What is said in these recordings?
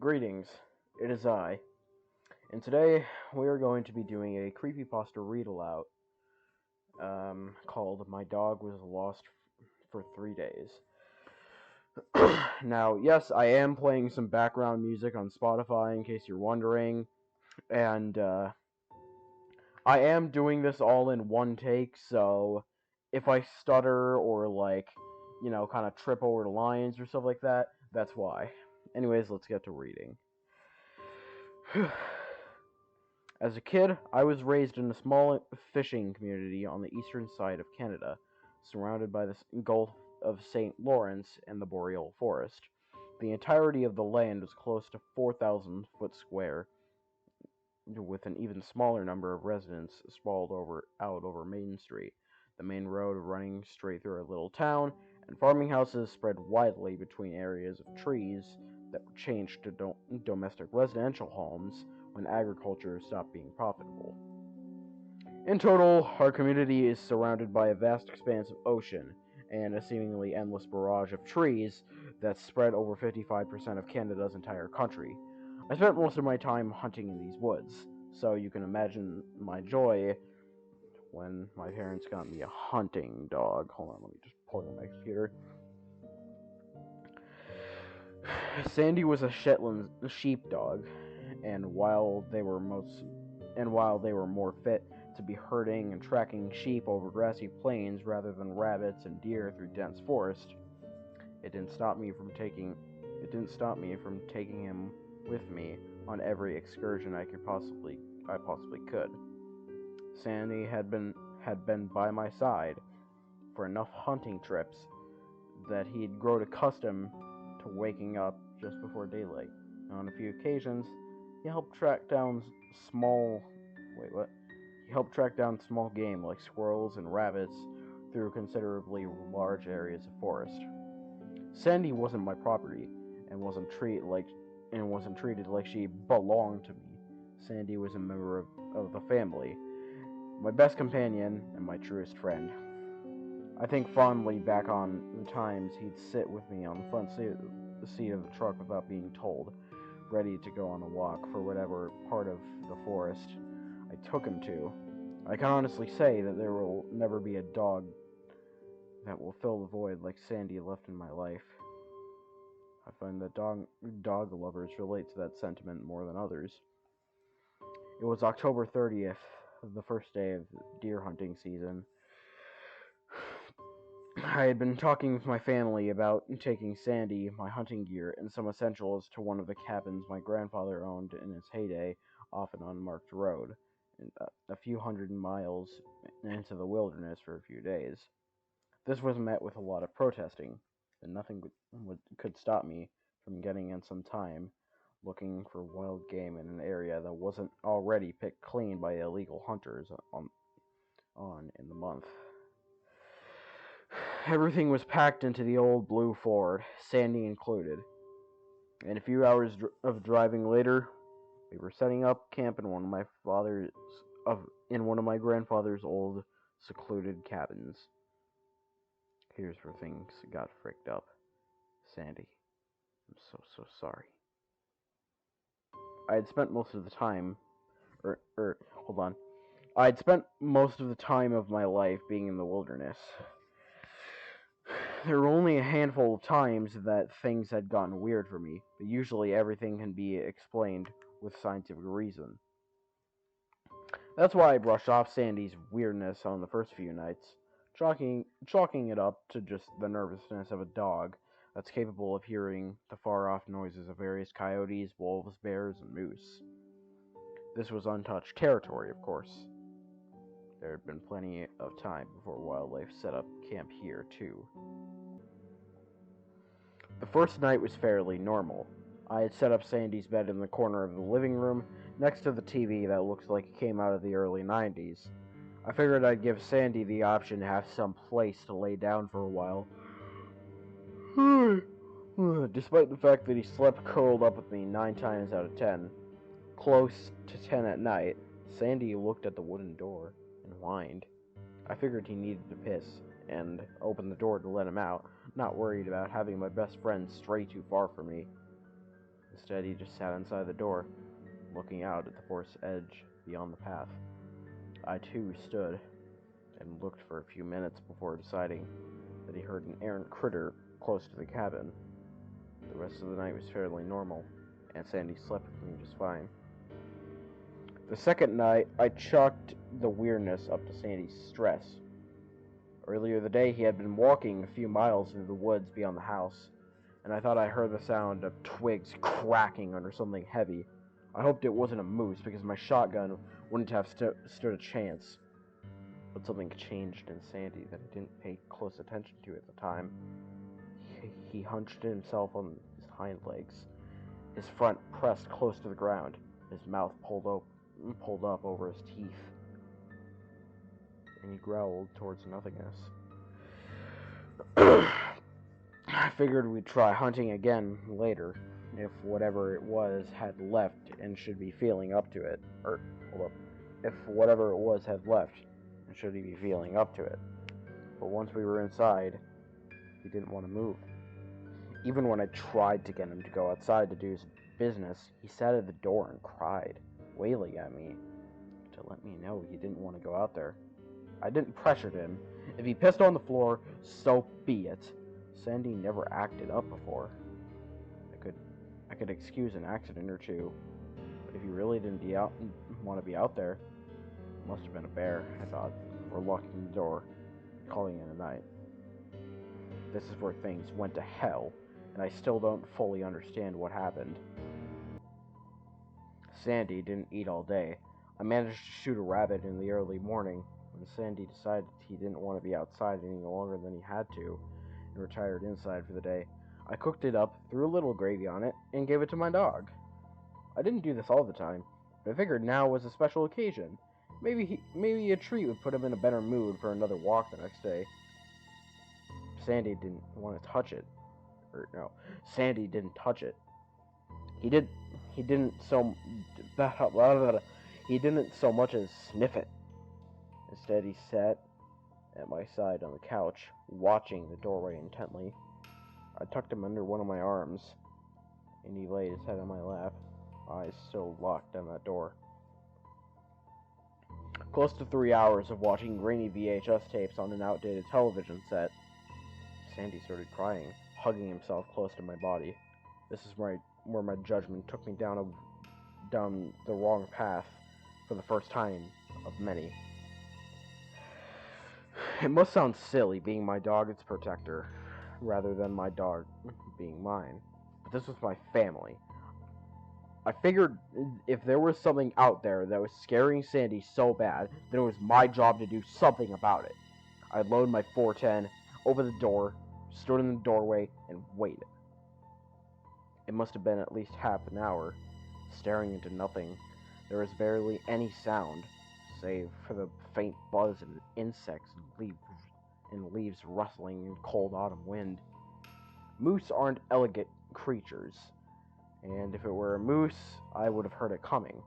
Greetings, it is I, and today we are going to be doing a creepypasta read-aloud called My Dog Was Lost for 3 Days. Now, yes, I am playing some background music on Spotify in case you're wondering, and I am doing this all in one take, so if I stutter or, kind of trip over the lines or stuff like that, that's why. Anyways, let's get to reading. As a kid, I was raised in a small fishing community on the eastern side of Canada, surrounded by the Gulf of St. Lawrence and the boreal forest. The entirety of the land was close to 4,000 foot square, with an even smaller number of residents sprawled out over Main Street, the main road running straight through our little town, and farming houses spread widely between areas of trees that were changed to domestic residential homes when agriculture stopped being profitable. In total, our community is surrounded by a vast expanse of ocean and a seemingly endless barrage of trees that spread over 55% of Canada's entire country. I spent most of my time hunting in these woods, so you can imagine my joy when my parents got me a hunting dog. Hold on, let me just pull up my computer. Sandy was a Shetland sheepdog, and while they were more fit to be herding and tracking sheep over grassy plains rather than rabbits and deer through dense forest, it didn't stop me from taking him with me on every excursion I possibly could. Sandy had been by my side for enough hunting trips that he'd grown accustomed to waking up just before daylight. On a few occasions, he helped track down small game like squirrels and rabbits through considerably large areas of forest. Sandy wasn't my property and wasn't treated like she belonged to me. Sandy was a member of the family, my best companion and my truest friend. I think fondly back on the times he'd sit with me on the front seat of the truck without being told, ready to go on a walk for whatever part of the forest I took him to. I can honestly say that there will never be a dog that will fill the void like Sandy left in my life. I find that dog lovers relate to that sentiment more than others. It was October 30th, the first day of deer hunting season. I had been talking with my family about taking Sandy, my hunting gear, and some essentials to one of the cabins my grandfather owned in his heyday off an unmarked road, a few hundred miles into the wilderness for a few days. This was met with a lot of protesting, and nothing could stop me from getting in some time looking for wild game in an area that wasn't already picked clean by illegal hunters on in the month. Everything was packed into the old blue Ford, Sandy included, and a few hours of driving later, we were setting up camp in one of my grandfather's old secluded cabins. Here's where things got fricked up. Sandy, I'm so sorry. I had spent most of the time, hold on. I had spent most of the time of my life being in the wilderness. There were only a handful of times that things had gotten weird for me, but usually everything can be explained with scientific reason. That's why I brushed off Sandy's weirdness on the first few nights, chalking it up to just the nervousness of a dog that's capable of hearing the far-off noises of various coyotes, wolves, bears, and moose. This was untouched territory, of course. There had been plenty of time before wildlife set up camp here, too. The first night was fairly normal. I had set up Sandy's bed in the corner of the living room, next to the TV that looked like it came out of the early 90s. I figured I'd give Sandy the option to have some place to lay down for a while. Despite the fact that he slept curled up with me 9 times out of 10, close to 10 at night, Sandy looked at the wooden door and whined. I figured he needed to piss, and opened the door to let him out, not worried about having my best friend stray too far from me. Instead, he just sat inside the door, looking out at the forest's edge beyond the path. I too stood and looked for a few minutes before deciding that he heard an errant critter close to the cabin. The rest of the night was fairly normal, and Sandy slept with me just fine. The second night, I chalked the weirdness up to Sandy's stress. Earlier the day, he had been walking a few miles into the woods beyond the house, and I thought I heard the sound of twigs cracking under something heavy. I hoped it wasn't a moose, because my shotgun wouldn't have stood a chance. But something changed in Sandy that I didn't pay close attention to at the time. He hunched himself on his hind legs, his front pressed close to the ground, his mouth pulled up over his teeth, and he growled towards nothingness. I figured we'd try hunting again later, if whatever it was had left and should be feeling up to it. If whatever it was had left and should he be feeling up to it. But once we were inside, he didn't want to move. Even when I tried to get him to go outside to do his business, he sat at the door and cried, wailing at me to let me know he didn't want to go out there. I didn't pressure him. If he pissed on the floor, so be it. Sandy never acted up before. I could excuse an accident or two, but if he really didn't want to be out there, it must have been a bear, I thought, before locking the door, calling it a night. This is where things went to hell, and I still don't fully understand what happened. Sandy didn't eat all day. I managed to shoot a rabbit in the early morning when Sandy decided he didn't want to be outside any longer than he had to and retired inside for the day. I cooked it up, threw a little gravy on it, and gave it to my dog. I didn't do this all the time, but I figured now was a special occasion. Maybe a treat would put him in a better mood for another walk the next day. Sandy didn't want to touch it. Sandy didn't touch it. He didn't so much as sniff it. Instead, he sat at my side on the couch, watching the doorway intently. I tucked him under one of my arms, and he laid his head on my lap, eyes still locked on that door. Close to 3 hours of watching grainy VHS tapes on an outdated television set, Sandy started crying, hugging himself close to my body. This is where my judgment took me down the wrong path for the first time of many. It must sound silly being my dog's protector, rather than my dog being mine, but this was my family. I figured if there was something out there that was scaring Sandy so bad, then it was my job to do something about it. I loaded my 410, opened the door, stood in the doorway, and waited. It must have been at least half an hour, staring into nothing. There was barely any sound, save for the faint buzz of insects and leaves rustling in cold autumn wind. Moose aren't elegant creatures, and if it were a moose, I would have heard it coming.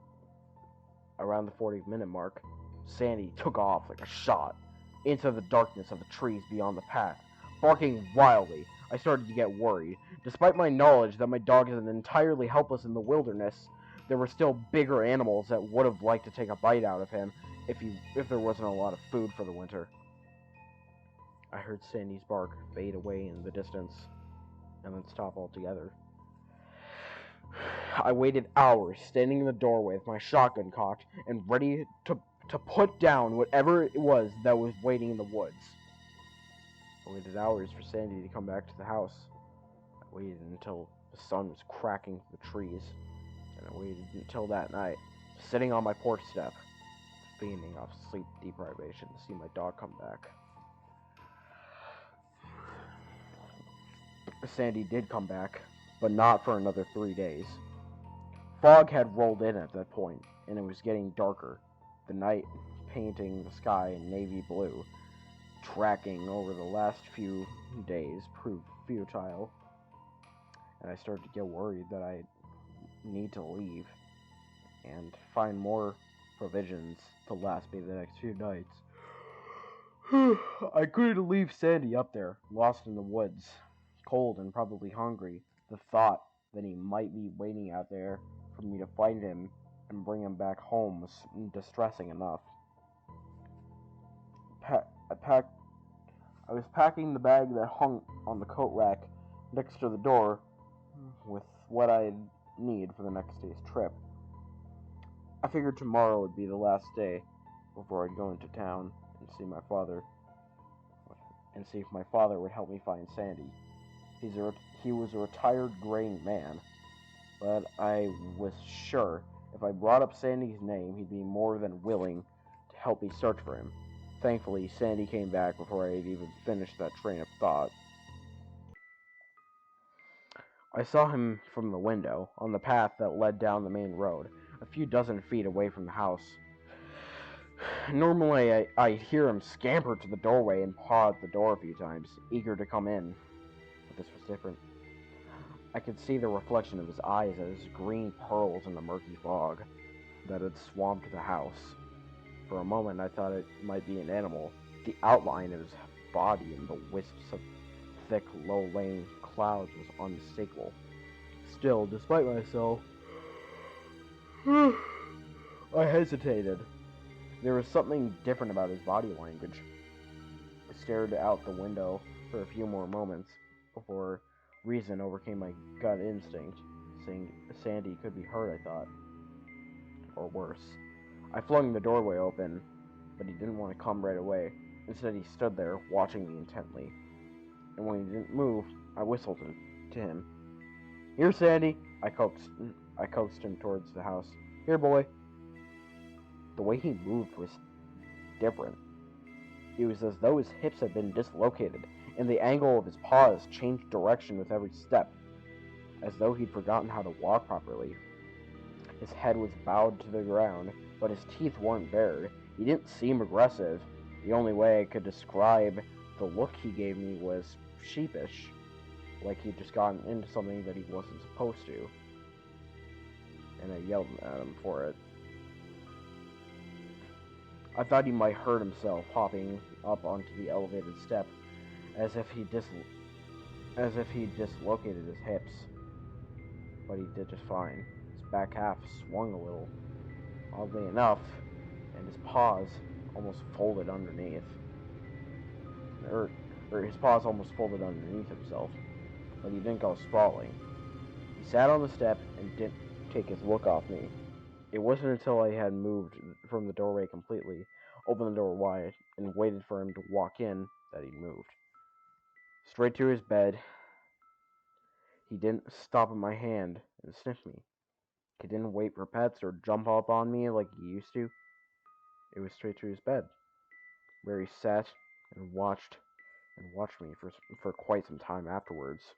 Around the 40-minute mark, Sandy took off like a shot into the darkness of the trees beyond the path, barking wildly. I started to get worried. Despite my knowledge that my dog is entirely helpless in the wilderness, there were still bigger animals that would have liked to take a bite out of him if there wasn't a lot of food for the winter. I heard Sandy's bark fade away in the distance, and then stop altogether. I waited hours, standing in the doorway with my shotgun cocked and ready to put down whatever it was that was waiting in the woods. I waited hours for Sandy to come back to the house. I waited until the sun was cracking through the trees, and I waited until that night, sitting on my porch step, fiending off sleep deprivation to see my dog come back. Sandy did come back, but not for another 3 days. Fog had rolled in at that point, and it was getting darker, the night painting the sky in navy blue. Tracking over the last few days proved futile, and I started to get worried that I need to leave and find more provisions to last me the next few nights. I couldn't leave Sandy up there, lost in the woods, cold and probably hungry. The thought then he might be waiting out there for me to find him and bring him back home was distressing enough. I was packing the bag that hung on the coat rack next to the door with what I'd need for the next day's trip. I figured tomorrow would be the last day before I'd go into town and see my father, and see if my father would help me find Sandy. He was a retired grain man, but I was sure if I brought up Sandy's name, he'd be more than willing to help me search for him. Thankfully, Sandy came back before I had even finished that train of thought. I saw him from the window, on the path that led down the main road, a few dozen feet away from the house. Normally, I'd hear him scamper to the doorway and paw at the door a few times, eager to come in. But this was different. I could see the reflection of his eyes as green pearls in the murky fog that had swamped the house. For a moment, I thought it might be an animal. The outline of his body and the wisps of thick, low-lying clouds was unmistakable. Still, despite myself, I hesitated. There was something different about his body language. I stared out the window for a few more moments before reason overcame my gut instinct, saying Sandy could be hurt, I thought. Or worse. I flung the doorway open, but he didn't want to come right away. Instead, he stood there, watching me intently. And when he didn't move, I whistled to him. "Here, Sandy," I coaxed him towards the house. "Here, boy." The way he moved was different. It was as though his hips had been dislocated, and the angle of his paws changed direction with every step, as though he'd forgotten how to walk properly. His head was bowed to the ground, but his teeth weren't bared. He didn't seem aggressive. The only way I could describe the look he gave me was sheepish, like he'd just gotten into something that he wasn't supposed to, and I yelled at him for it. I thought he might hurt himself hopping up onto the elevated step, as if he dislocated his hips, but he did just fine. His back half swung a little, oddly enough, and his paws almost folded underneath. His paws almost folded underneath himself, but he didn't go sprawling. He sat on the step and didn't take his look off me. It wasn't until I had moved from the doorway completely, opened the door wide, and waited for him to walk in that he moved. Straight to his bed. He didn't stop at my hand and sniff me. He didn't wait for pets or jump up on me like he used to. It was straight to his bed, where he sat and watched me for quite some time afterwards.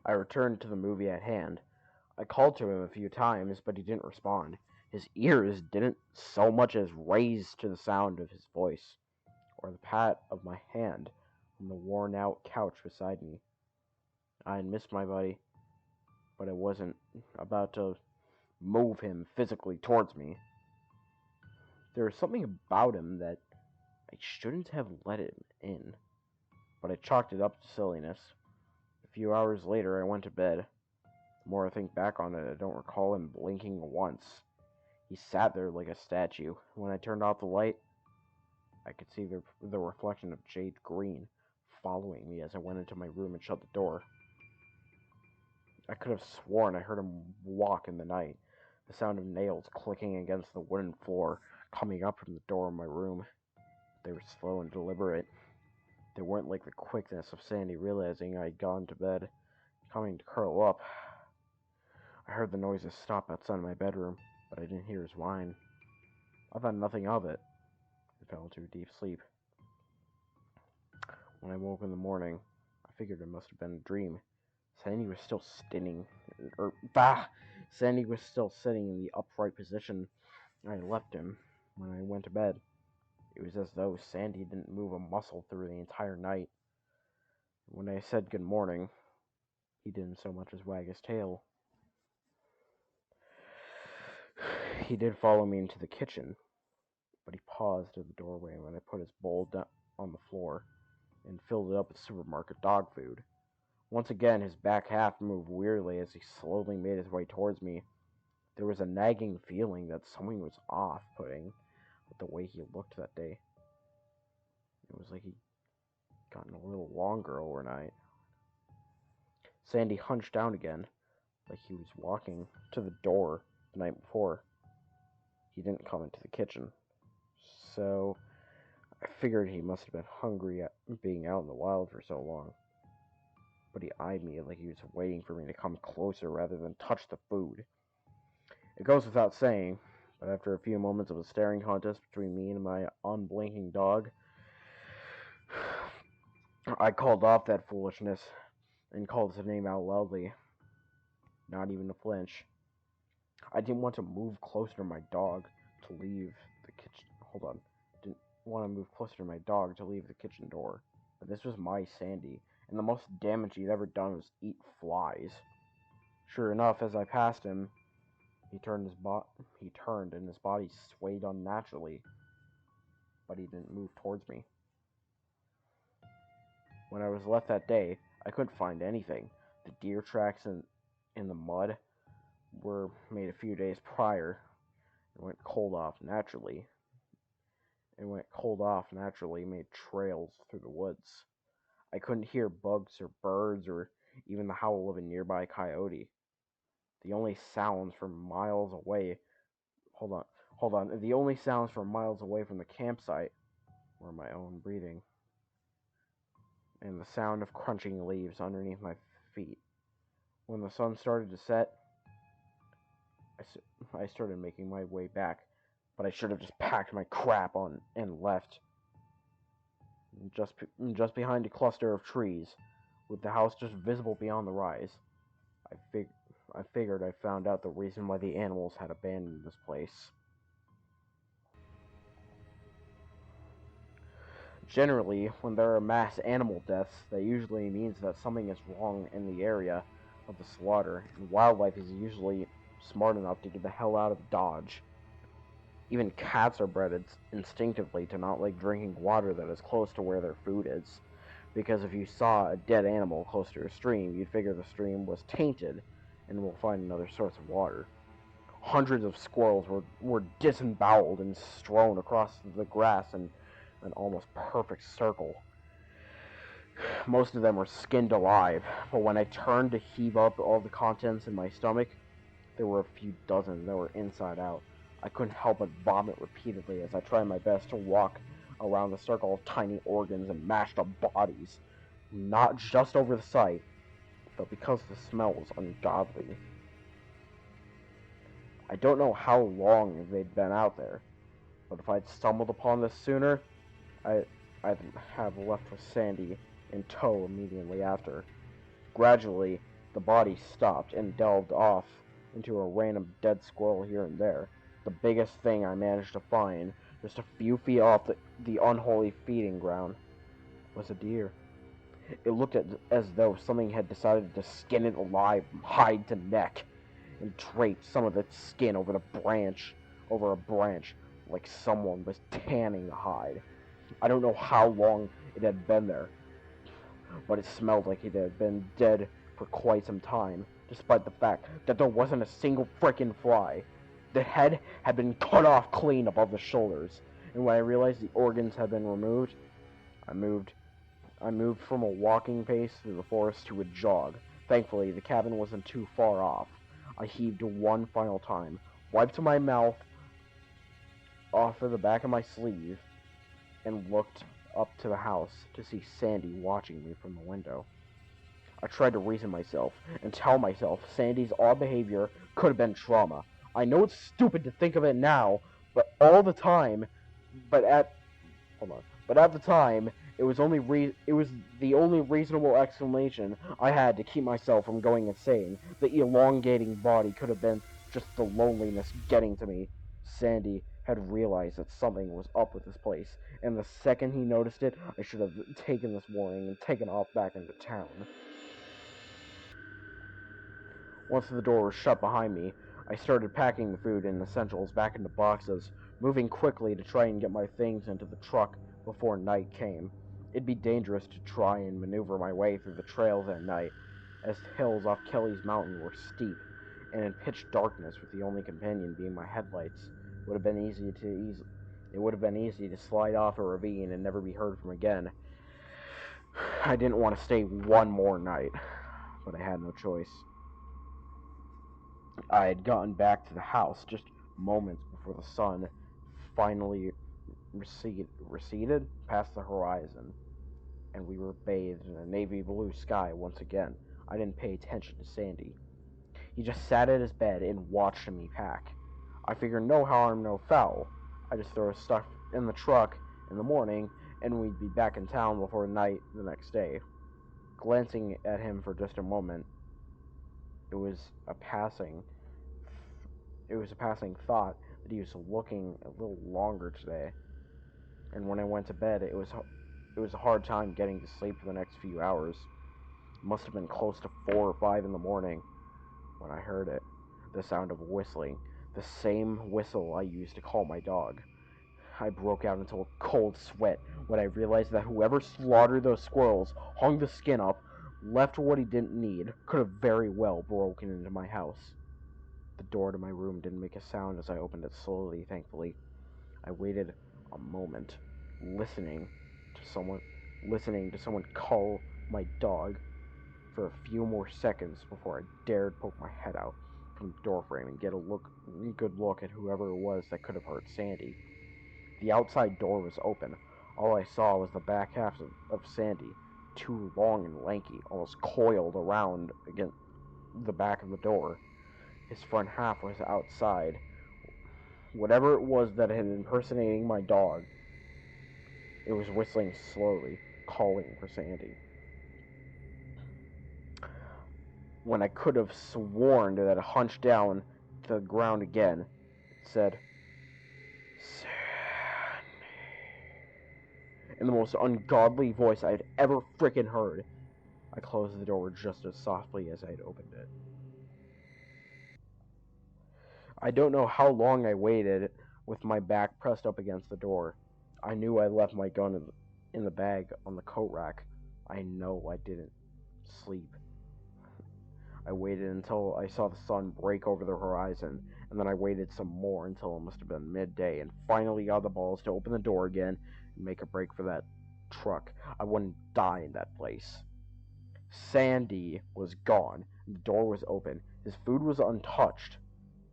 I returned to the movie at hand. I called to him a few times, but he didn't respond. His ears didn't so much as raise to the sound of his voice, or the pat of my hand on the worn-out couch beside me. I had missed my buddy, but I wasn't about to move him physically towards me. There was something about him that I shouldn't have let him in, but I chalked it up to silliness. A few hours later, I went to bed. The more I think back on it, I don't recall him blinking once. He sat there like a statue. When I turned off the light, I could see the reflection of jade green following me as I went into my room and shut the door. I could have sworn I heard him walk in the night, the sound of nails clicking against the wooden floor coming up from the door of my room. They were slow and deliberate. They weren't like the quickness of Sandy realizing I'd gone to bed, coming to curl up. I heard the noises stop outside my bedroom, but I didn't hear his whine. I thought nothing of it. I fell into a deep sleep. When I woke in the morning, I figured it must have been a dream. Sandy was still Sandy was still sitting in the upright position I left him when I went to bed. It was as though Sandy didn't move a muscle through the entire night. When I said good morning, he didn't so much as wag his tail. He did follow me into the kitchen, but he paused at the doorway when I put his bowl down on the floor. and filled it up with supermarket dog food. Once again, his back half moved weirdly as he slowly made his way towards me. There was a nagging feeling that something was off-putting with the way he looked that day. It was like he'd gotten a little longer overnight. Sandy hunched down again, like he was walking to the door the night before. He didn't come into the kitchen, so I figured he must have been hungry at being out in the wild for so long. But he eyed me like he was waiting for me to come closer rather than touch the food. It goes without saying, but after a few moments of a staring contest between me and my unblinking dog, I called off that foolishness and called his name out loudly, not even a flinch. I didn't want to move closer to my dog to leave the kitchen. Hold on. Didn't want to move closer to my dog to leave the kitchen door. But this was my Sandy, and the most damage he'd ever done was eat flies. Sure enough, as I passed him, he turned and his body swayed unnaturally, but he didn't move towards me. When I was left that day, I couldn't find anything. The deer tracks in the mud were made a few days prior and went cold off naturally. Made trails through the woods. I couldn't hear bugs or birds or even the howl of a nearby coyote. The only sounds from miles away The only sounds from miles away from the campsite were my own breathing and the sound of crunching leaves underneath my feet. When the sun started to set, I started making my way back, but I should have just packed my crap on and left. Just behind a cluster of trees, with the house just visible beyond the rise, I figured I found out the reason why the animals had abandoned this place. Generally, when there are mass animal deaths, that usually means that something is wrong in the area of the slaughter, and wildlife is usually smart enough to get the hell out of Dodge. Even cats are bred instinctively to not like drinking water that is close to where their food is, because if you saw a dead animal close to a stream, you'd figure the stream was tainted and will find another source of water. Hundreds of squirrels were disemboweled and strewn across the grass in an almost perfect circle. Most of them were skinned alive, but when I turned to heave up all the contents in my stomach, there were a few dozen that were inside out. I couldn't help but vomit repeatedly as I tried my best to walk around the circle of tiny organs and mashed up bodies, not just over the sight, but because the smell was ungodly. I don't know how long they'd been out there, but if I'd stumbled upon this sooner, I'd have left with Sandy in tow immediately after. Gradually, the body stopped and delved off into a random dead squirrel here and there. The biggest thing I managed to find, just a few feet off the unholy feeding ground, was a deer. It looked as though something had decided to skin it alive from hide to neck, and draped some of its skin over a branch, like someone was tanning the hide. I don't know how long it had been there, but it smelled like it had been dead for quite some time, despite the fact that there wasn't a single frickin' fly. The head had been cut off clean above the shoulders, and when I realized the organs had been removed, I moved from a walking pace through the forest to a jog. Thankfully, the cabin wasn't too far off. I heaved one final time, wiped my mouth off of the back of my sleeve, and looked up to the house to see Sandy watching me from the window. I tried to reason myself and tell myself Sandy's odd behavior could have been trauma. I know it's stupid to think of it now, but at the time, it was the only reasonable explanation I had to keep myself from going insane. The elongating body could have been just the loneliness getting to me. Sandy had realized that something was up with this place, and the second he noticed it, I should have taken this warning and taken off back into town. Once the door was shut behind me, I started packing the food and essentials back into boxes, moving quickly to try and get my things into the truck before night came. It'd be dangerous to try and maneuver my way through the trails at night, as the hills off Kelly's Mountain were steep, and in pitch darkness with the only companion being my headlights, would have been it would have been easy to slide off a ravine and never be heard from again. I didn't want to stay one more night, but I had no choice. I had gotten back to the house just moments before the sun finally receded past the horizon, and we were bathed in a navy blue sky once again. I didn't pay attention to Sandy. He just sat at his bed and watched me pack. I figured no harm, no foul. I just throw stuff in the truck in the morning, and we'd be back in town before night the next day. Glancing at him for just a moment, it was a passing thought that he was looking a little longer today. And when I went to bed, it was a hard time getting to sleep for the next few hours. It must have been close to 4 or 5 in the morning when I heard it. The sound of whistling, the same whistle I used to call my dog. I broke out into a cold sweat when I realized that whoever slaughtered those squirrels, hung the skin up, left what he didn't need, could have very well broken into my house. The door to my room didn't make a sound as I opened it slowly, thankfully. I waited a moment, listening to someone call my dog for a few more seconds before I dared poke my head out from the doorframe and get a good look at whoever it was that could have hurt Sandy. The outside door was open. All I saw was the back half of Sandy, too long and lanky, almost coiled around against the back of the door. His front half was outside. Whatever it was that had impersonating my dog, it was whistling slowly, calling for Sandy. When I could have sworn that it hunched down to the ground again, it said, "Sandy," in the most ungodly voice I had ever frickin' heard. I closed the door just as softly as I had opened it. I don't know how long I waited with my back pressed up against the door. I knew I left my gun in the bag on the coat rack. I know I didn't sleep. I waited until I saw the sun break over the horizon, and then I waited some more until it must have been midday, and finally got the balls to open the door again and make a break for that truck. I wouldn't die in that place. Sandy was gone. The door was open. His food was untouched,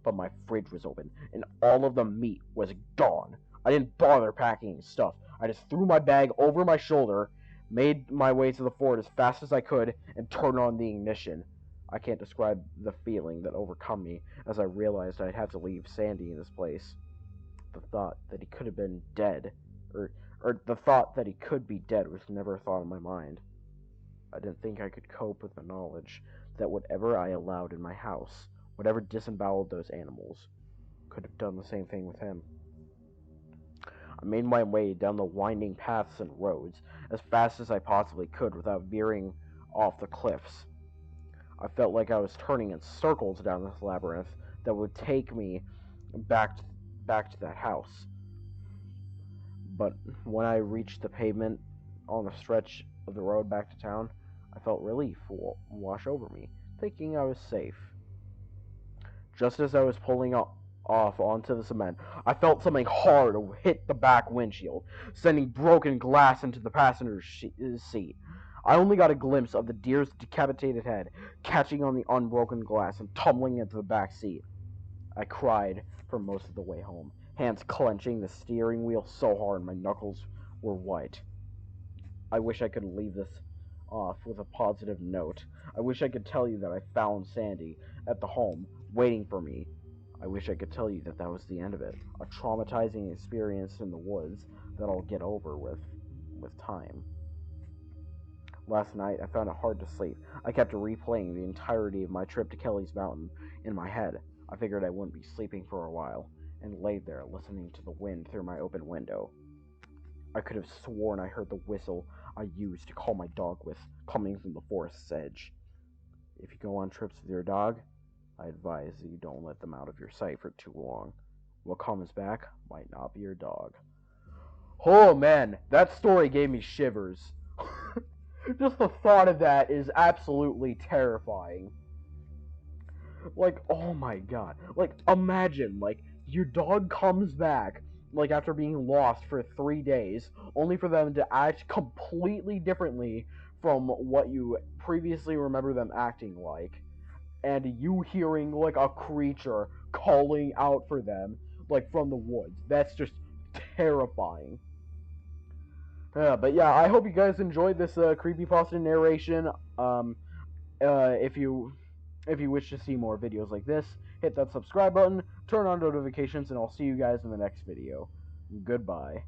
but my fridge was open, and all of the meat was gone. I didn't bother packing stuff. I just threw my bag over my shoulder, made my way to the fort as fast as I could, and turned on the ignition. I can't describe the feeling that overcome me as I realized I'd have to leave Sandy in this place. The thought that he could have been dead, or the thought that he could be dead was never a thought in my mind. I didn't think I could cope with the knowledge that whatever I allowed in my house, whatever disemboweled those animals, could have done the same thing with him. I made my way down the winding paths and roads as fast as I possibly could without veering off the cliffs. I felt like I was turning in circles down this labyrinth that would take me back to that house. But when I reached the pavement on the stretch of the road back to town, I felt relief wash over me, thinking I was safe. Just as I was pulling off onto the cement, I felt something hard hit the back windshield, sending broken glass into the passenger's seat. I only got a glimpse of the deer's decapitated head, catching on the unbroken glass and tumbling into the back seat. I cried for most of the way home, hands clenching the steering wheel so hard my knuckles were white. I wish I could leave this off with a positive note. I wish I could tell you that I found Sandy at the home, waiting for me. I wish I could tell you that that was the end of it, a traumatizing experience in the woods that I'll get over with time. Last night, I found it hard to sleep. I kept replaying the entirety of my trip to Kelly's Mountain in my head. I figured I wouldn't be sleeping for a while, and laid there listening to the wind through my open window. I could have sworn I heard the whistle I used to call my dog with, coming from the forest's edge. If you go on trips with your dog, I advise that you don't let them out of your sight for too long. What comes back might not be your dog. Oh man, that story gave me shivers. Just the thought of that is absolutely terrifying. Like, oh my god. Like, imagine, like, your dog comes back, like, after being lost for 3 days, only for them to act completely differently from what you previously remember them acting like. And you hearing, like, a creature calling out for them, like, from the woods. That's just terrifying. But yeah, I hope you guys enjoyed this creepypasta narration. Um, if you wish to see more videos like this, hit that subscribe button, turn on notifications, and I'll see you guys in the next video. Goodbye.